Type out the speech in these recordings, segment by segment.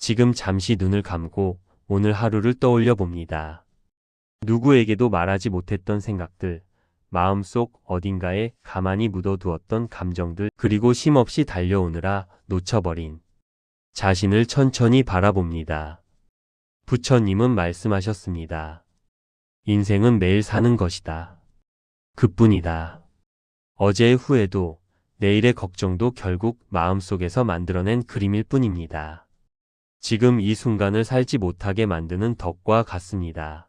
지금 잠시 눈을 감고 오늘 하루를 떠올려 봅니다. 누구에게도 말하지 못했던 생각들, 마음속 어딘가에 가만히 묻어두었던 감정들, 그리고 쉼없이 달려오느라 놓쳐버린 자신을 천천히 바라봅니다. 부처님은 말씀하셨습니다. 인생은 매일 사는 것이다. 그뿐이다. 어제의 후회도 내일의 걱정도 결국 마음속에서 만들어낸 그림일 뿐입니다. 지금 이 순간을 살지 못하게 만드는 덕과 같습니다.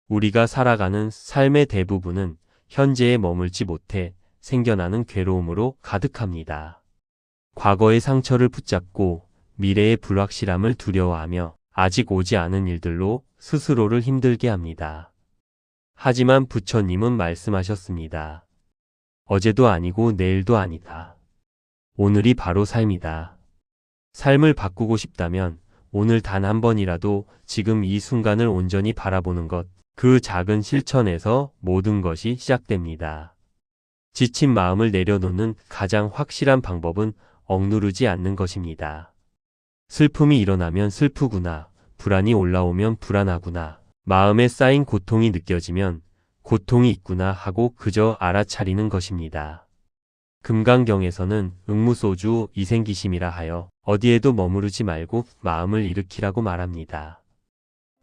우리가 살아가는 삶의 대부분은 현재에 머물지 못해 생겨나는 괴로움으로 가득합니다. 과거의 상처를 붙잡고 미래의 불확실함을 두려워하며 아직 오지 않은 일들로 스스로를 힘들게 합니다. 하지만 부처님은 말씀하셨습니다. 어제도 아니고 내일도 아니다. 오늘이 바로 삶이다. 삶을 바꾸고 싶다면 오늘 단 한 번이라도 지금 이 순간을 온전히 바라보는 것, 그 작은 실천에서 모든 것이 시작됩니다. 지친 마음을 내려놓는 가장 확실한 방법은 억누르지 않는 것입니다. 슬픔이 일어나면 슬프구나, 불안이 올라오면 불안하구나, 마음에 쌓인 고통이 느껴지면 고통이 있구나 하고 그저 알아차리는 것입니다. 금강경에서는 응무소주 이생기심이라 하여 어디에도 머무르지 말고 마음을 일으키라고 말합니다.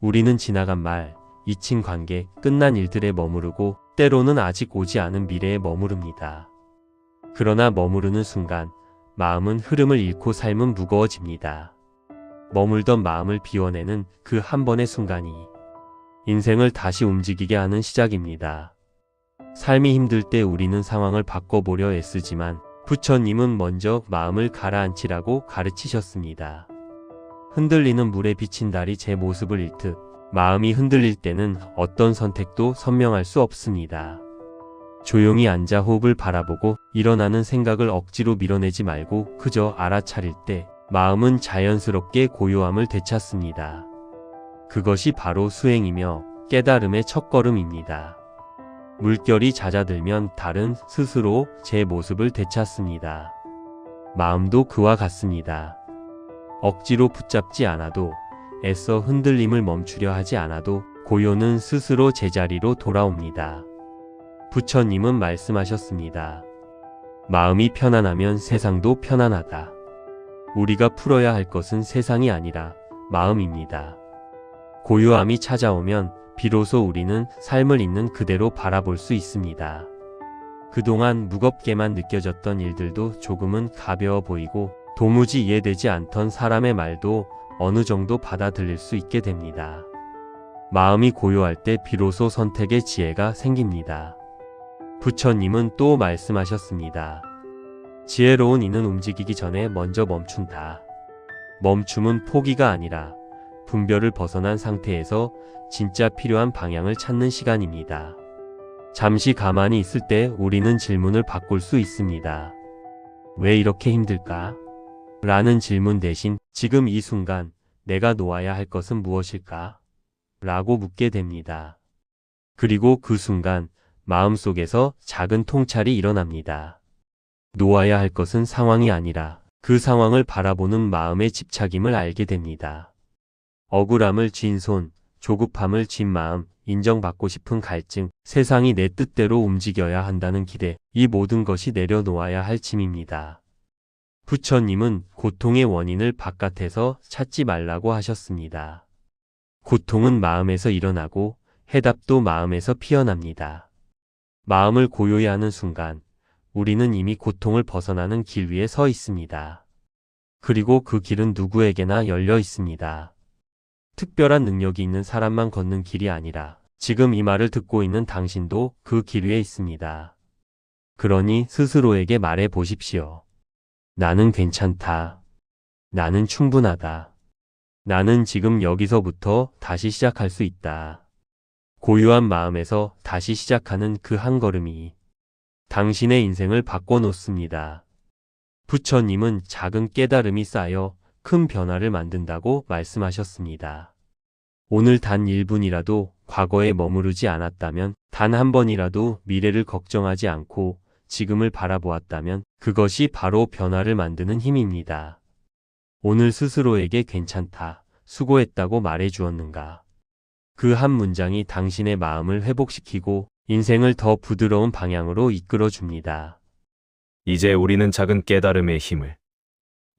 우리는 지나간 말, 잊힌 관계, 끝난 일들에 머무르고 때로는 아직 오지 않은 미래에 머무릅니다. 그러나 머무르는 순간 마음은 흐름을 잃고 삶은 무거워집니다. 머물던 마음을 비워내는 그 한 번의 순간이 인생을 다시 움직이게 하는 시작입니다. 삶이 힘들 때 우리는 상황을 바꿔보려 애쓰지만 부처님은 먼저 마음을 가라앉히라고 가르치셨습니다. 흔들리는 물에 비친 달이 제 모습을 잃듯 마음이 흔들릴 때는 어떤 선택도 선명할 수 없습니다. 조용히 앉아 호흡을 바라보고 일어나는 생각을 억지로 밀어내지 말고 그저 알아차릴 때 마음은 자연스럽게 고요함을 되찾습니다. 그것이 바로 수행이며 깨달음의 첫걸음입니다. 물결이 잦아들면 달은 스스로 제 모습을 되찾습니다. 마음도 그와 같습니다. 억지로 붙잡지 않아도, 애써 흔들림을 멈추려 하지 않아도 고요는 스스로 제자리로 돌아옵니다. 부처님은 말씀하셨습니다. 마음이 편안하면 세상도 편안하다. 우리가 풀어야 할 것은 세상이 아니라 마음입니다. 고요함이 찾아오면 비로소 우리는 삶을 있는 그대로 바라볼 수 있습니다. 그동안 무겁게만 느껴졌던 일들도 조금은 가벼워 보이고 도무지 이해되지 않던 사람의 말도 어느 정도 받아들일 수 있게 됩니다. 마음이 고요할 때 비로소 선택의 지혜가 생깁니다. 부처님은 또 말씀하셨습니다. 지혜로운 이는 움직이기 전에 먼저 멈춘다. 멈춤은 포기가 아니라 분별을 벗어난 상태에서 진짜 필요한 방향을 찾는 시간입니다. 잠시 가만히 있을 때 우리는 질문을 바꿀 수 있습니다. 왜 이렇게 힘들까? 라는 질문 대신 지금 이 순간 내가 놓아야 할 것은 무엇일까? 라고 묻게 됩니다. 그리고 그 순간 마음속에서 작은 통찰이 일어납니다. 놓아야 할 것은 상황이 아니라 그 상황을 바라보는 마음의 집착임을 알게 됩니다. 억울함을 쥔 손, 조급함을 쥔 마음, 인정받고 싶은 갈증, 세상이 내 뜻대로 움직여야 한다는 기대, 이 모든 것이 내려놓아야 할 짐입니다. 부처님은 고통의 원인을 바깥에서 찾지 말라고 하셨습니다. 고통은 마음에서 일어나고 해답도 마음에서 피어납니다. 마음을 고요히 하는 순간 우리는 이미 고통을 벗어나는 길 위에 서 있습니다. 그리고 그 길은 누구에게나 열려 있습니다. 특별한 능력이 있는 사람만 걷는 길이 아니라 지금 이 말을 듣고 있는 당신도 그 길 위에 있습니다. 그러니 스스로에게 말해 보십시오. 나는 괜찮다. 나는 충분하다. 나는 지금 여기서부터 다시 시작할 수 있다. 고요한 마음에서 다시 시작하는 그 한 걸음이 당신의 인생을 바꿔놓습니다. 부처님은 작은 깨달음이 쌓여 큰 변화를 만든다고 말씀하셨습니다. 오늘 단 1분이라도 과거에 머무르지 않았다면, 단 한 번이라도 미래를 걱정하지 않고 지금을 바라보았다면 그것이 바로 변화를 만드는 힘입니다. 오늘 스스로에게 괜찮다, 수고했다고 말해 주었는가? 그 한 문장이 당신의 마음을 회복시키고 인생을 더 부드러운 방향으로 이끌어 줍니다. 이제 우리는 작은 깨달음의 힘을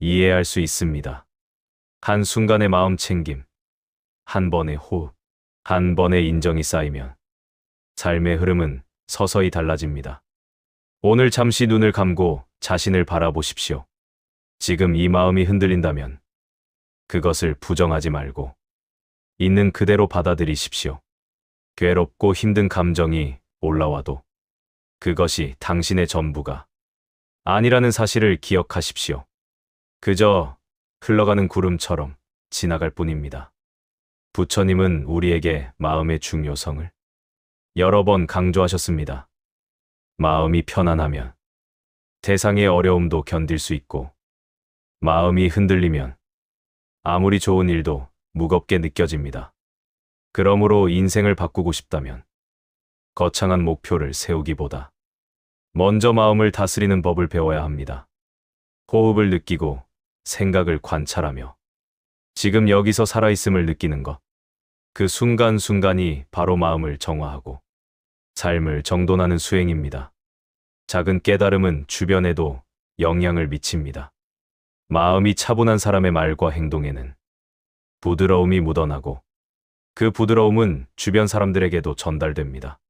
이해할 수 있습니다. 한순간의 마음 챙김, 한 번의 호흡, 한 번의 인정이 쌓이면 삶의 흐름은 서서히 달라집니다. 오늘 잠시 눈을 감고 자신을 바라보십시오. 지금 이 마음이 흔들린다면 그것을 부정하지 말고 있는 그대로 받아들이십시오. 괴롭고 힘든 감정이 올라와도 그것이 당신의 전부가 아니라는 사실을 기억하십시오. 그저 흘러가는 구름처럼 지나갈 뿐입니다. 부처님은 우리에게 마음의 중요성을 여러 번 강조하셨습니다. 마음이 편안하면 세상의 어려움도 견딜 수 있고, 마음이 흔들리면 아무리 좋은 일도 무겁게 느껴집니다. 그러므로 인생을 바꾸고 싶다면 거창한 목표를 세우기보다 먼저 마음을 다스리는 법을 배워야 합니다. 호흡을 느끼고 생각을 관찰하며 지금 여기서 살아있음을 느끼는 것. 그 순간순간이 바로 마음을 정화하고 삶을 정돈하는 수행입니다. 작은 깨달음은 주변에도 영향을 미칩니다. 마음이 차분한 사람의 말과 행동에는 부드러움이 묻어나고 그 부드러움은 주변 사람들에게도 전달됩니다.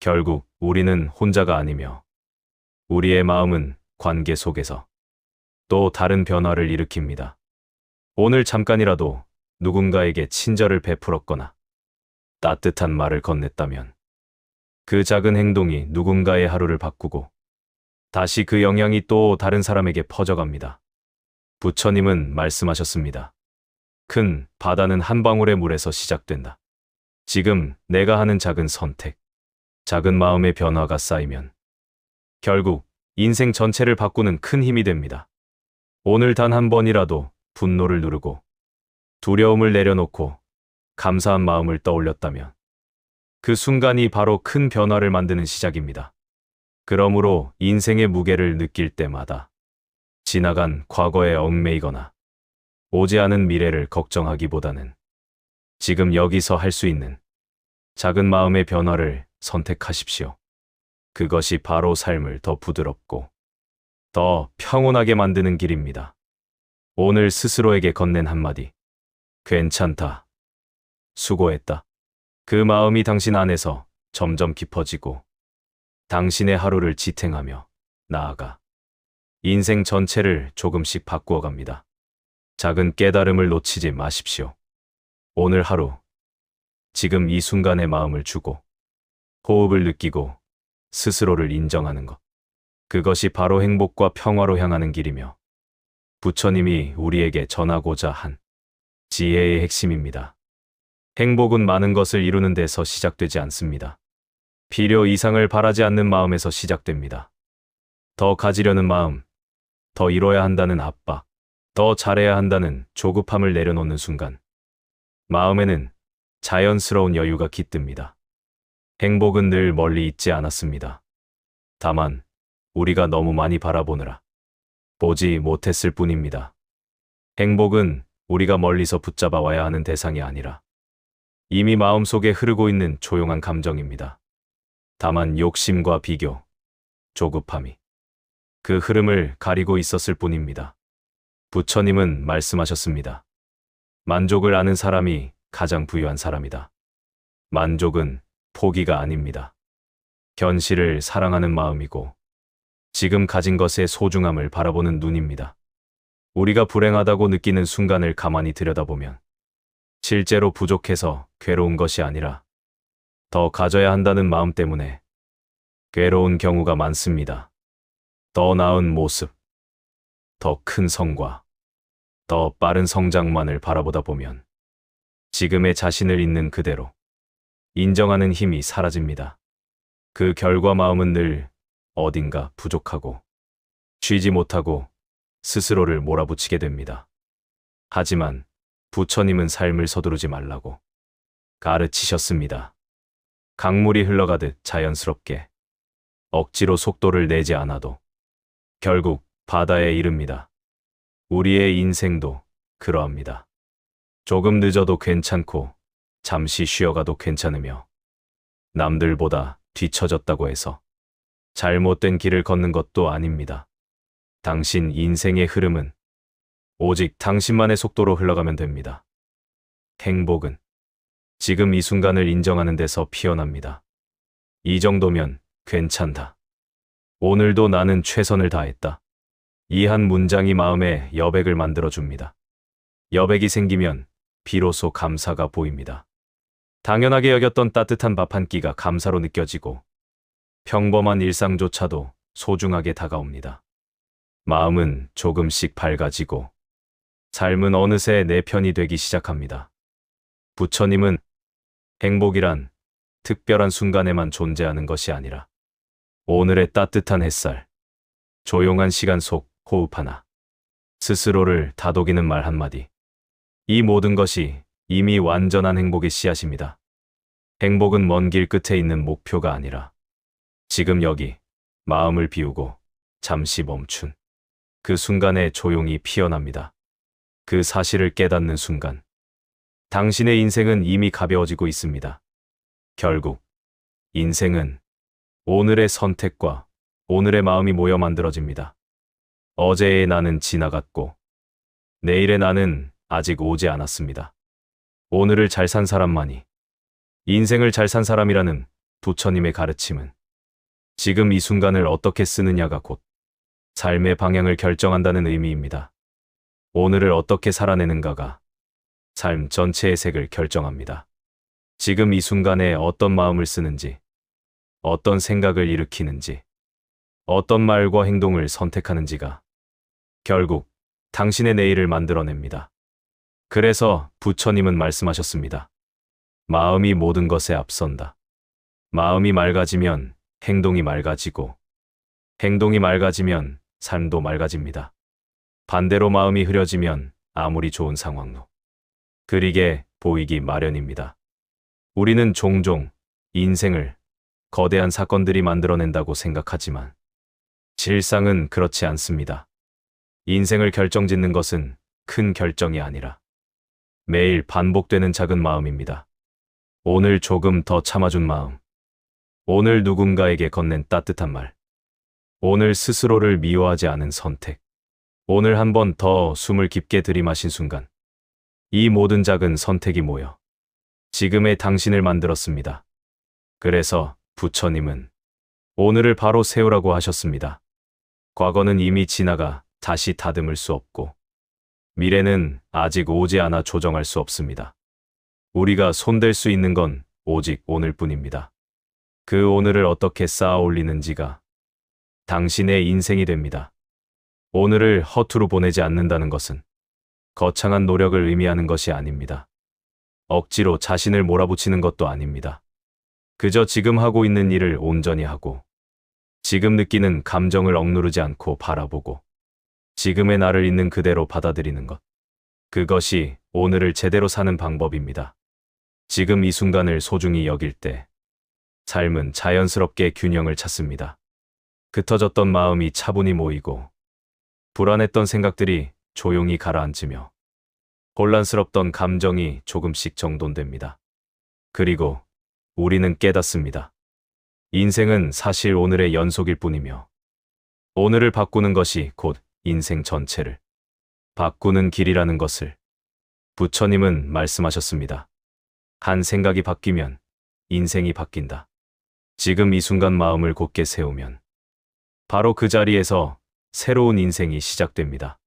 결국 우리는 혼자가 아니며 우리의 마음은 관계 속에서 또 다른 변화를 일으킵니다. 오늘 잠깐이라도 누군가에게 친절을 베풀었거나 따뜻한 말을 건넸다면 그 작은 행동이 누군가의 하루를 바꾸고 다시 그 영향이 또 다른 사람에게 퍼져갑니다. 부처님은 말씀하셨습니다. 큰 바다는 한 방울의 물에서 시작된다. 지금 내가 하는 작은 선택, 작은 마음의 변화가 쌓이면 결국 인생 전체를 바꾸는 큰 힘이 됩니다. 오늘 단 한 번이라도 분노를 누르고 두려움을 내려놓고 감사한 마음을 떠올렸다면 그 순간이 바로 큰 변화를 만드는 시작입니다. 그러므로 인생의 무게를 느낄 때마다 지나간 과거에 얽매이거나 오지 않은 미래를 걱정하기보다는 지금 여기서 할 수 있는 작은 마음의 변화를 선택하십시오. 그것이 바로 삶을 더 부드럽고 더 평온하게 만드는 길입니다. 오늘 스스로에게 건넨 한마디. 괜찮다. 수고했다. 그 마음이 당신 안에서 점점 깊어지고 당신의 하루를 지탱하며 나아가 인생 전체를 조금씩 바꾸어 갑니다. 작은 깨달음을 놓치지 마십시오. 오늘 하루, 지금 이 순간의 마음을 주고 호흡을 느끼고 스스로를 인정하는 것. 그것이 바로 행복과 평화로 향하는 길이며 부처님이 우리에게 전하고자 한 지혜의 핵심입니다. 행복은 많은 것을 이루는 데서 시작되지 않습니다. 필요 이상을 바라지 않는 마음에서 시작됩니다. 더 가지려는 마음, 더 이뤄야 한다는 압박, 더 잘해야 한다는 조급함을 내려놓는 순간 마음에는 자연스러운 여유가 깃듭니다. 행복은 늘 멀리 있지 않았습니다. 다만 우리가 너무 많이 바라보느라 보지 못했을 뿐입니다. 행복은 우리가 멀리서 붙잡아 와야 하는 대상이 아니라 이미 마음속에 흐르고 있는 조용한 감정입니다. 다만 욕심과 비교, 조급함이 그 흐름을 가리고 있었을 뿐입니다. 부처님은 말씀하셨습니다. 만족을 아는 사람이 가장 부유한 사람이다. 만족은 포기가 아닙니다. 현실을 사랑하는 마음이고 지금 가진 것의 소중함을 바라보는 눈입니다. 우리가 불행하다고 느끼는 순간을 가만히 들여다보면 실제로 부족해서 괴로운 것이 아니라 더 가져야 한다는 마음 때문에 괴로운 경우가 많습니다. 더 나은 모습, 더 큰 성과, 더 빠른 성장만을 바라보다 보면 지금의 자신을 있는 그대로 인정하는 힘이 사라집니다. 그 결과 마음은 늘 어딘가 부족하고 쉬지 못하고 스스로를 몰아붙이게 됩니다. 하지만 부처님은 삶을 서두르지 말라고 가르치셨습니다. 강물이 흘러가듯 자연스럽게 억지로 속도를 내지 않아도 결국 바다에 이릅니다. 우리의 인생도 그러합니다. 조금 늦어도 괜찮고 잠시 쉬어가도 괜찮으며 남들보다 뒤처졌다고 해서 잘못된 길을 걷는 것도 아닙니다. 당신 인생의 흐름은 오직 당신만의 속도로 흘러가면 됩니다. 행복은 지금 이 순간을 인정하는 데서 피어납니다. 이 정도면 괜찮다. 오늘도 나는 최선을 다했다. 이 한 문장이 마음에 여백을 만들어줍니다. 여백이 생기면 비로소 감사가 보입니다. 당연하게 여겼던 따뜻한 밥 한 끼가 감사로 느껴지고 평범한 일상조차도 소중하게 다가옵니다. 마음은 조금씩 밝아지고 삶은 어느새 내 편이 되기 시작합니다. 부처님은 행복이란 특별한 순간에만 존재하는 것이 아니라 오늘의 따뜻한 햇살, 조용한 시간 속 호흡 하나, 스스로를 다독이는 말 한마디, 이 모든 것이 이미 완전한 행복의 씨앗입니다. 행복은 먼 길 끝에 있는 목표가 아니라 지금 여기 마음을 비우고 잠시 멈춘 그 순간에 조용히 피어납니다. 그 사실을 깨닫는 순간 당신의 인생은 이미 가벼워지고 있습니다. 결국 인생은 오늘의 선택과 오늘의 마음이 모여 만들어집니다. 어제의 나는 지나갔고 내일의 나는 아직 오지 않았습니다. 오늘을 잘 산 사람만이 인생을 잘 산 사람이라는 부처님의 가르침은 지금 이 순간을 어떻게 쓰느냐가 곧 삶의 방향을 결정한다는 의미입니다. 오늘을 어떻게 살아내는가가 삶 전체의 색을 결정합니다. 지금 이 순간에 어떤 마음을 쓰는지, 어떤 생각을 일으키는지, 어떤 말과 행동을 선택하는지가 결국 당신의 내일을 만들어냅니다. 그래서 부처님은 말씀하셨습니다. 마음이 모든 것에 앞선다. 마음이 맑아지면 행동이 맑아지고, 행동이 맑아지면 삶도 맑아집니다. 반대로 마음이 흐려지면 아무리 좋은 상황도 그리게 보이기 마련입니다. 우리는 종종 인생을 거대한 사건들이 만들어낸다고 생각하지만 실상은 그렇지 않습니다. 인생을 결정짓는 것은 큰 결정이 아니라 매일 반복되는 작은 마음입니다. 오늘 조금 더 참아준 마음, 오늘 누군가에게 건넨 따뜻한 말, 오늘 스스로를 미워하지 않은 선택, 오늘 한 번 더 숨을 깊게 들이마신 순간 이 모든 작은 선택이 모여 지금의 당신을 만들었습니다. 그래서 부처님은 오늘을 바로 세우라고 하셨습니다. 과거는 이미 지나가 다시 다듬을 수 없고 미래는 아직 오지 않아 조정할 수 없습니다. 우리가 손댈 수 있는 건 오직 오늘뿐입니다. 그 오늘을 어떻게 쌓아 올리는지가 당신의 인생이 됩니다. 오늘을 허투루 보내지 않는다는 것은 거창한 노력을 의미하는 것이 아닙니다. 억지로 자신을 몰아붙이는 것도 아닙니다. 그저 지금 하고 있는 일을 온전히 하고 지금 느끼는 감정을 억누르지 않고 바라보고 지금의 나를 있는 그대로 받아들이는 것. 그것이 오늘을 제대로 사는 방법입니다. 지금 이 순간을 소중히 여길 때 삶은 자연스럽게 균형을 찾습니다. 흩어졌던 마음이 차분히 모이고 불안했던 생각들이 조용히 가라앉으며 혼란스럽던 감정이 조금씩 정돈됩니다. 그리고 우리는 깨닫습니다. 인생은 사실 오늘의 연속일 뿐이며 오늘을 바꾸는 것이 곧 인생 전체를 바꾸는 길이라는 것을 부처님은 말씀하셨습니다. 한 생각이 바뀌면 인생이 바뀐다. 지금 이 순간 마음을 곧게 세우면 바로 그 자리에서 새로운 인생이 시작됩니다.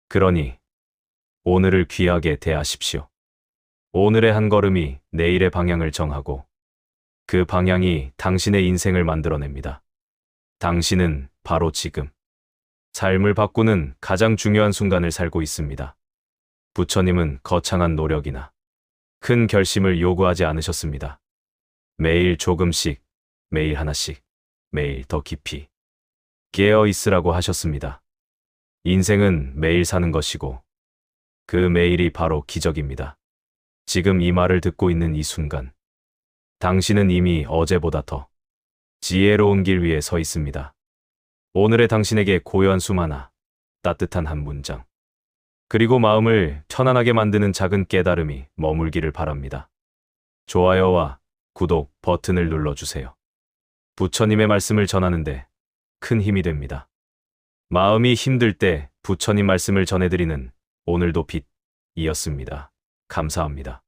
그러니 오늘을 귀하게 대하십시오. 오늘의 한 걸음이 내일의 방향을 정하고 그 방향이 당신의 인생을 만들어냅니다. 당신은 바로 지금 삶을 바꾸는 가장 중요한 순간을 살고 있습니다. 부처님은 거창한 노력이나 큰 결심을 요구하지 않으셨습니다. 매일 조금씩, 매일 하나씩, 매일 더 깊이 깨어 있으라고 하셨습니다. 인생은 매일 사는 것이고 그 매일이 바로 기적입니다. 지금 이 말을 듣고 있는 이 순간 당신은 이미 어제보다 더 지혜로운 길 위에 서 있습니다. 오늘의 당신에게 고요한 숨 하나, 따뜻한 한 문장, 그리고 마음을 편안하게 만드는 작은 깨달음이 머물기를 바랍니다. 좋아요와 구독 버튼을 눌러주세요. 부처님의 말씀을 전하는데 큰 힘이 됩니다. 마음이 힘들 때 부처님 말씀을 전해드리는 오늘도 빛이었습니다. 감사합니다.